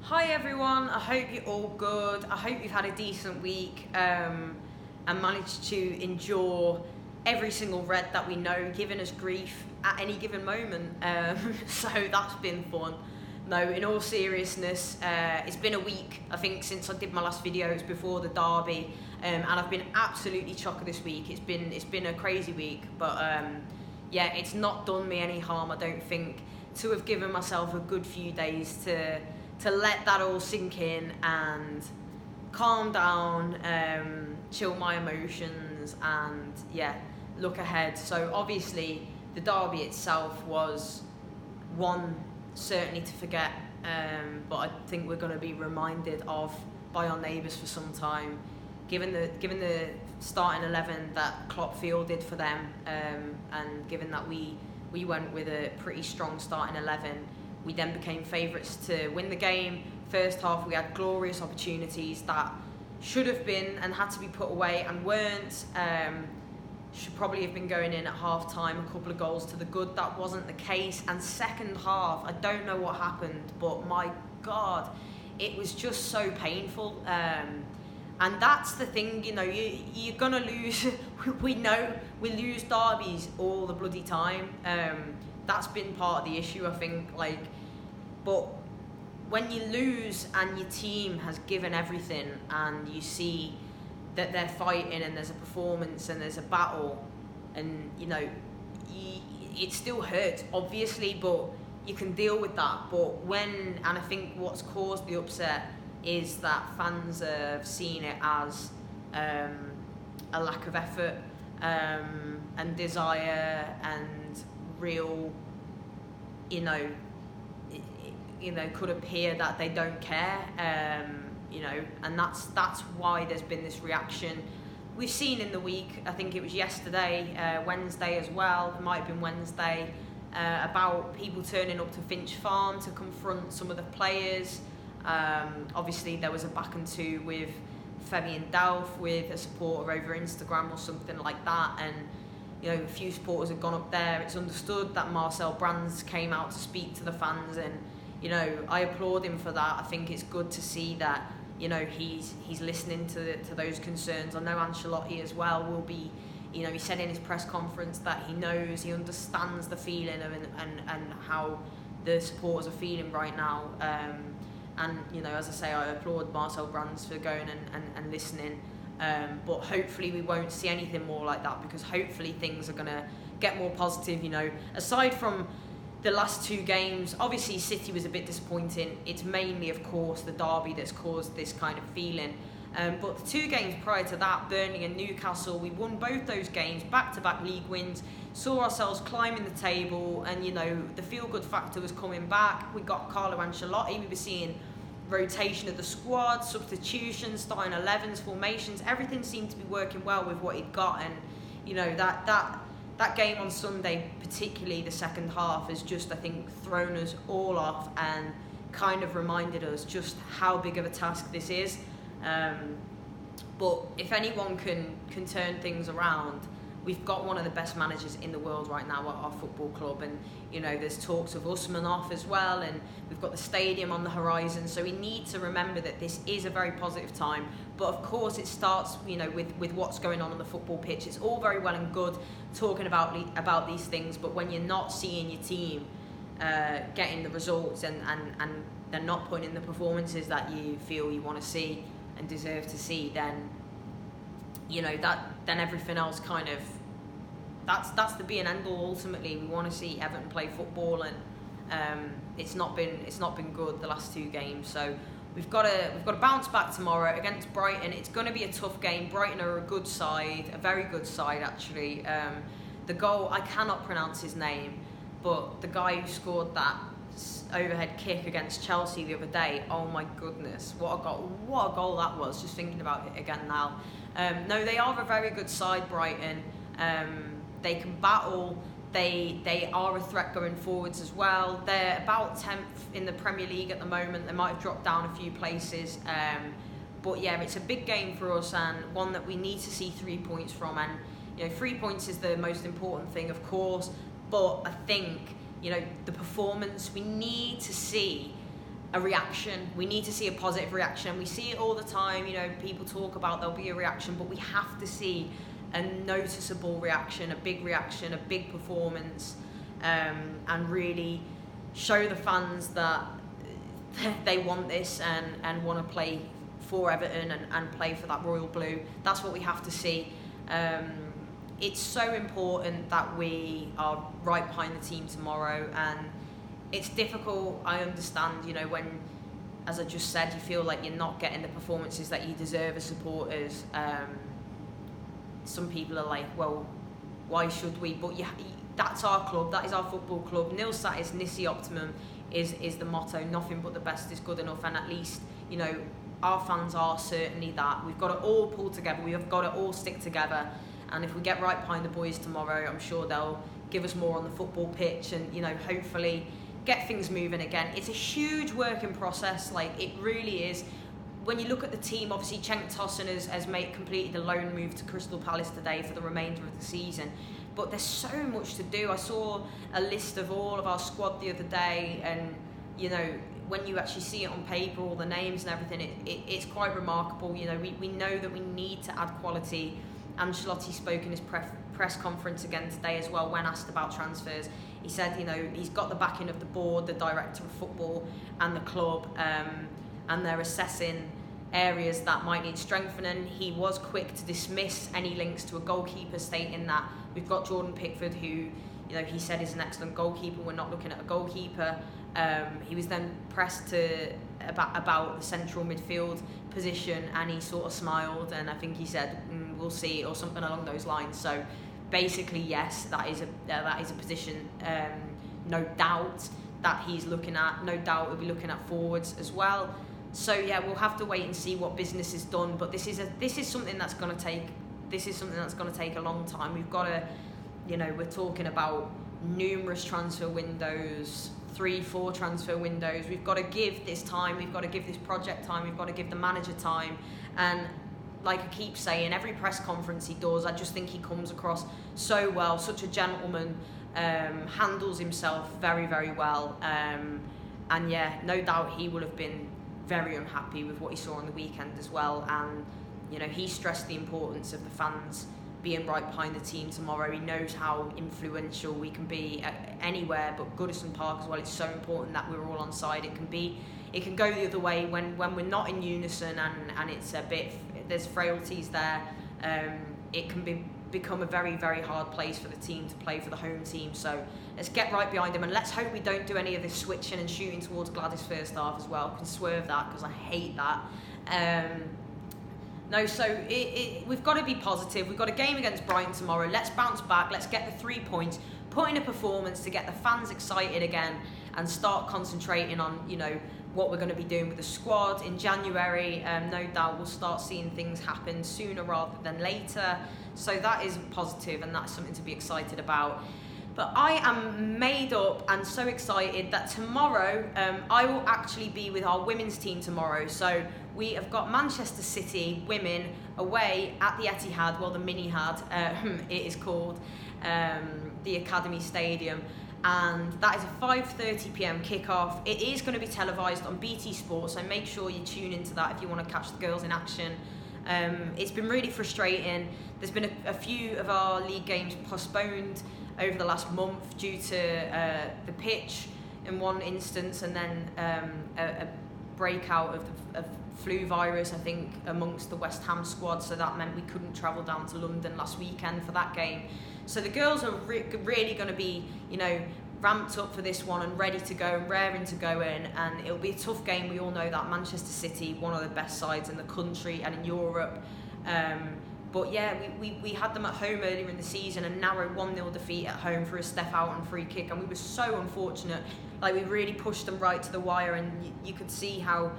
Hi everyone, I hope you're all good. I hope you've had a decent week and managed to endure every single red that we know giving us grief at any given moment. So that's been fun. No, in all seriousness, it's been a week, I think, since I did my last videos before the derby, and I've been absolutely chocker this week. It's been a crazy week, but yeah, it's not done me any harm, I don't think, to have given myself a good few days to let that all sink in and calm down, chill my emotions, and yeah, look ahead. So obviously the derby itself was one certainly to forget, but I think we're going to be reminded of by our neighbours for some time, given the starting 11 that Klopp fielded for them, and given that we went with a pretty strong starting 11. We then became favourites to win the game. First half, we had glorious opportunities that should have been and had to be put away and weren't. Should probably have been going in at half time, a couple of goals to the good. That wasn't the case. And second half, I don't know what happened, but my God, it was just so painful. And that's the thing, you know, you're going to lose. We know we lose derbies all the bloody time. That's been part of the issue, I think. But when you lose and your team has given everything and you see that they're fighting and there's a performance and there's a battle, and you know, it still hurts, obviously, but you can deal with that. But and I think what's caused the upset is that fans have seen it as a lack of effort and desire and real, could appear that they don't care, and that's why there's been this reaction. We've seen in the week, I think it was yesterday, Wednesday as well, it might have been Wednesday, about people turning up to Finch Farm to confront some of the players. Obviously there was a back and two with Fabian Delph with a supporter over Instagram or something like that, and a few supporters have gone up there. It's understood that Marcel Brands came out to speak to the fans, and I applaud him for that. I think it's good to see that he's listening to those concerns. I know Ancelotti as well will be, he said in his press conference that he understands the feeling of and how the supporters are feeling right now. And as I say, I applaud Marcel Brands for going and listening. But hopefully we won't see anything more like that, because hopefully things are going to get more positive. Aside from the last two games, obviously City was a bit disappointing. It's mainly, of course, the derby that's caused this kind of feeling. But the two games prior to that, Burnley and Newcastle, we won both those games, back-to-back league wins, saw ourselves climbing the table, and the feel-good factor was coming back. We got Carlo Ancelotti, we were seeing rotation of the squad, substitutions, starting 11s, formations, everything seemed to be working well with what he'd got. And that game on Sunday, particularly the second half, has just, I think, thrown us all off and kind of reminded us just how big of a task this is. But if anyone can turn things around, we've got one of the best managers in the world right now at our football club, and there's talks of Usmanov as well, and we've got the stadium on the horizon. So we need to remember that this is a very positive time. But of course it starts with what's going on the football pitch. It's all very well and good talking about these things, but when you're not seeing your team getting the results and they're not putting in the performances that you feel you want to see and deserve to see, then then everything else kind of, that's the be and end all. Ultimately, we want to see Everton play football, and it's not been good the last two games. So we've got to bounce back tomorrow against Brighton. It's going to be a tough game. Brighton are a good side, a very good side actually. The goal, I cannot pronounce his name, but the guy who scored that overhead kick against Chelsea the other day, oh my goodness, what a goal that was, just thinking about it again now. No, they are a very good side, Brighton. They can battle. They are a threat going forwards as well. They're about 10th in the Premier League at the moment. They might have dropped down a few places. But yeah, it's a big game for us, and one that we need to see 3 points from. And 3 points is the most important thing, of course. But I think the performance, we need to see a reaction. We need to see a positive reaction. We see it all the time, you know, people talk about there'll be a reaction, but we have to see a noticeable reaction, a big performance, and really show the fans that they want this and want to play for Everton and play for that royal blue. That's what we have to see. It's so important that we are right behind the team tomorrow, and it's difficult, I understand, you know, when, as I just said, you feel like you're not getting the performances that you deserve as supporters. Some people are like, well, why should we? But that's our club, that is our football club. Nil satis nisi optimum is the motto. Nothing but the best is good enough, and at least, you know, our fans are certainly that. We've got to all pull together, we've got to all stick together, and if we get right behind the boys tomorrow, I'm sure they'll give us more on the football pitch and, you know, hopefully get things moving again. It's a huge working process, like it really is. When you look at the team, obviously Cenk Tosun has completed a loan move to Crystal Palace today for the remainder of the season, but there's so much to do. I saw a list of all of our squad the other day, and, you know, when you actually see it on paper, all the names and everything, it's quite remarkable. You know, we know that we need to add quality. Ancelotti spoke in his press conference again today as well when asked about transfers. He said, you know, he's got the backing of the board, the director of football and the club, and they're assessing areas that might need strengthening. He was quick to dismiss any links to a goalkeeper, stating that we've got Jordan Pickford, who, you know, he said is an excellent goalkeeper. We're not looking at a goalkeeper. He was then pressed about the central midfield position, and he sort of smiled, and I think he said, we'll see, or something along those lines. So basically, yes, that is a position, no doubt, that he's looking at. No doubt he'll be looking at forwards as well. So yeah, we'll have to wait and see what business is done. But this is something that's going to take a long time. We've got to, you know, we're talking about numerous transfer windows, 3-4 transfer windows. We've got to give this time. We've got to give this project time. We've got to give the manager time. And like I keep saying, every press conference he does, I just think he comes across so well, such a gentleman, handles himself very, very well. And yeah, no doubt he will have been very unhappy with what he saw on the weekend as well. And, you know, he stressed the importance of the fans being right behind the team tomorrow. He knows how influential we can be anywhere, but Goodison Park as well. It's so important that we're all on side. It can go the other way when we're not in unison, and it's a bit, there's frailties there. It can become a very, very hard place for the team to play for the home team. So let's get right behind him, and let's hope we don't do any of this switching and shooting towards Gladys first half as well. Can swerve that, because I hate that. No, so we've got to be positive. We've got a game against Brighton tomorrow. Let's bounce back. Let's get the 3 points, put in a performance to get the fans excited again, and start concentrating on, you know, what we're going to be doing with the squad in January. No doubt we'll start seeing things happen sooner rather than later. So that is positive, and that's something to be excited about. But I am made up and so excited that tomorrow I will actually be with our women's team tomorrow. So we have got Manchester City women away at the Etihad, well, the Mini-Had, it is called, the Academy Stadium. And that is a 5:30 p.m. kickoff. It is going to be televised on BT Sport, so make sure you tune into that if you want to catch the girls in action. It's been really frustrating. There's been a few of our league games postponed over the last month due to the pitch in one instance, and then a breakout of flu virus, I think, amongst the West Ham squad. So that meant we couldn't travel down to London last weekend for that game. So the girls are really going to be, you know, ramped up for this one and ready to go and raring to go in, and it'll be a tough game. We all know that Manchester City, one of the best sides in the country and in Europe. But yeah, we had them at home earlier in the season, a narrow 1-0 defeat at home for a Steph Houghton free kick, and we were so unfortunate. Like, we really pushed them right to the wire, and you could see how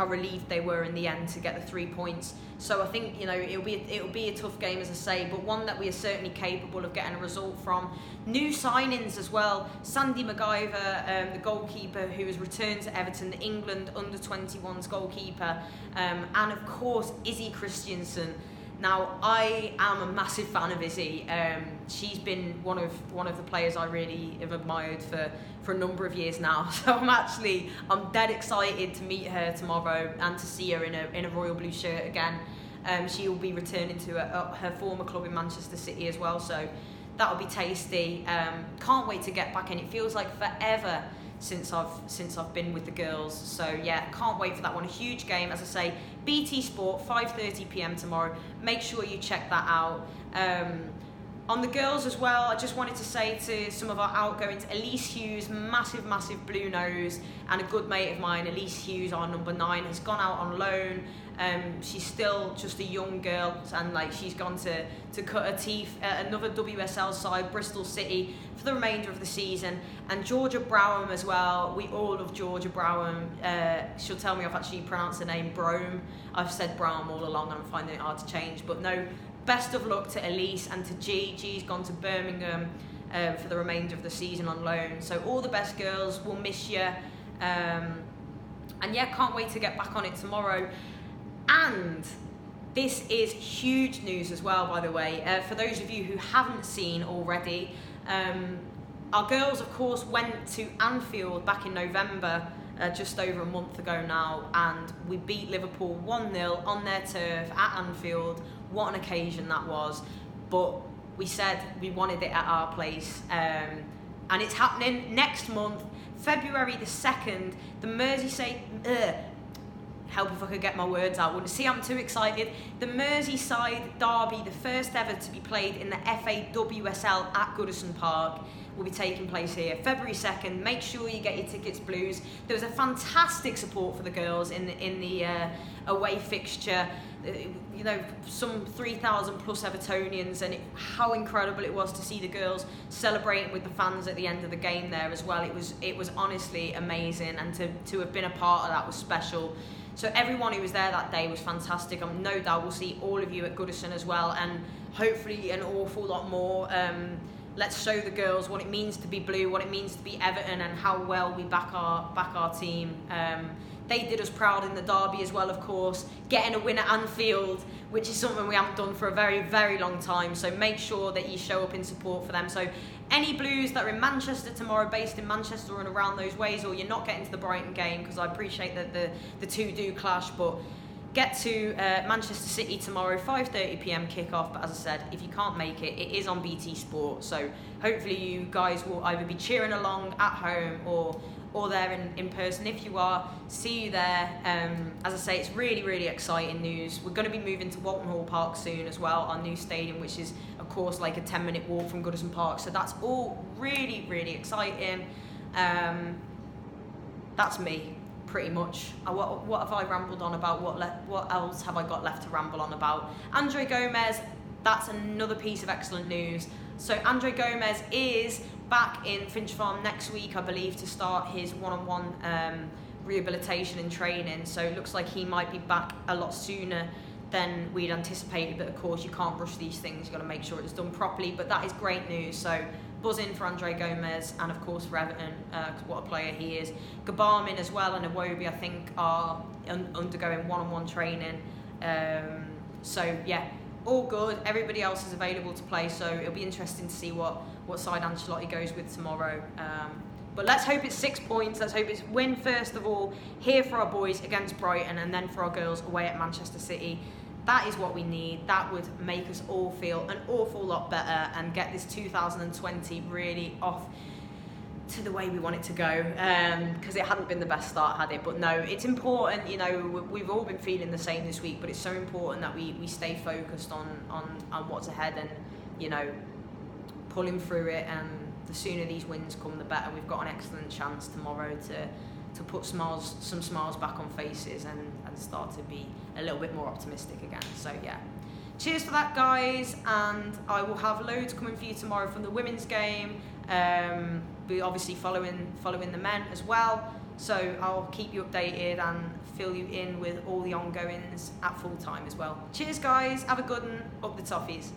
relieved they were in the end to get the 3 points. So I think, you know, it'll be a tough game, as I say, but one that we are certainly capable of getting a result from. New signings as well. Sandy MacGyver, the goalkeeper who has returned to Everton, the England under-21s goalkeeper, and of course Izzy Christiansen, Now, I am a massive fan of Izzy. She's been one of the players I really have admired for a number of years now. So I'm dead excited to meet her tomorrow and to see her in a royal blue shirt again. She will be returning to her former club in Manchester City as well, so that'll be tasty. Can't wait to get back in. It feels like forever since I've been with the girls. So yeah, can't wait for that one. A huge game, as I say. BT Sport, 5:30 p.m. tomorrow. Make sure you check that out. On the girls as well, I just wanted to say to some of our outgoings, Elise Hughes, massive blue nose, and a good mate of mine, Elise Hughes, our number 9, has gone out on loan. She's still just a young girl, and she's gone to cut her teeth at another WSL side, Bristol City, for the remainder of the season. And Georgia Browham as well. We all love Georgia Browham. She'll tell me I've actually pronounced her name Brome. I've said Browham all along, and I'm finding it hard to change. But no, best of luck to Elise and to G. G's gone to Birmingham for the remainder of the season on loan. So all the best, girls. We'll miss you. And yeah, can't wait to get back on it tomorrow. And this is huge news as well, by the way. For those of you who haven't seen already, our girls, of course, went to Anfield back in November, just over a month ago now, and we beat Liverpool 1-0 on their turf at Anfield. What an occasion that was. But we said we wanted it at our place. And it's happening next month, February the 2nd, the Merseyside... help if I could get my words out. Wouldn't see, I'm too excited. The Merseyside derby, the first ever to be played in the FA WSL at Goodison Park, will be taking place here February 2nd. Make sure you get your tickets, Blues. There was a fantastic support for the girls in the away fixture. You know, some 3,000 plus Evertonians, and how incredible it was to see the girls celebrating with the fans at the end of the game there as well. It was honestly amazing, and to have been a part of that was special. So everyone who was there that day was fantastic. I'm no doubt we'll see all of you at Goodison as well, and hopefully an awful lot more. Let's show the girls what it means to be blue, what it means to be Everton, and how well we back our team. They did us proud in the derby as well, of course, getting a win at Anfield, which is something we haven't done for a very long time. So make sure that you show up in support for them. So any Blues that are in Manchester tomorrow, based in Manchester and around those ways, or you're not getting to the Brighton game, because I appreciate that the two do clash, but get to Manchester City tomorrow, 5:30 p.m. kickoff. But as I said, if you can't make it, it is on BT Sport. So hopefully you guys will either be cheering along at home or there in person. If you are, see you there. As I say, it's really exciting news. We're going to be moving to Walton Hall Park soon as well, our new stadium, which is of course like a 10-minute walk from Goodison Park. So that's all really exciting. That's me, pretty much. What have I rambled on about? What else have I got left to ramble on about? Andre Gomez, that's another piece of excellent news. So Andre Gomez is back in Finch Farm next week, I believe, to start his one-on-one rehabilitation and training. So it looks like he might be back a lot sooner than we'd anticipated. But of course, you can't rush these things. You've got to make sure it's done properly. But that is great news. So buzzing for Andre Gomez, and of course for Everton, because what a player he is. Gabarmin as well and COYB, I think, are undergoing one-on-one training. So yeah, all good. Everybody else is available to play, so it'll be interesting to see what side Ancelotti goes with tomorrow. But let's hope it's 6 points. Let's hope it's win first of all here for our boys against Brighton, and then for our girls away at Manchester City. That is what we need. That would make us all feel an awful lot better and get this 2020 really off to the way we want it to go, because it hadn't been the best start, had it? But no, it's important. You know, we've all been feeling the same this week, but it's so important that we stay focused on what's ahead, and you know, pulling through it. And the sooner these wins come, the better. We've got an excellent chance tomorrow to put some smiles back on faces and start to be a little bit more optimistic again. So yeah, cheers for that, guys, and I will have loads coming for you tomorrow from the women's game. We're obviously following the men as well, so I'll keep you updated and fill you in with all the ongoings at full time as well. Cheers, guys, have a good one. Up the toffees.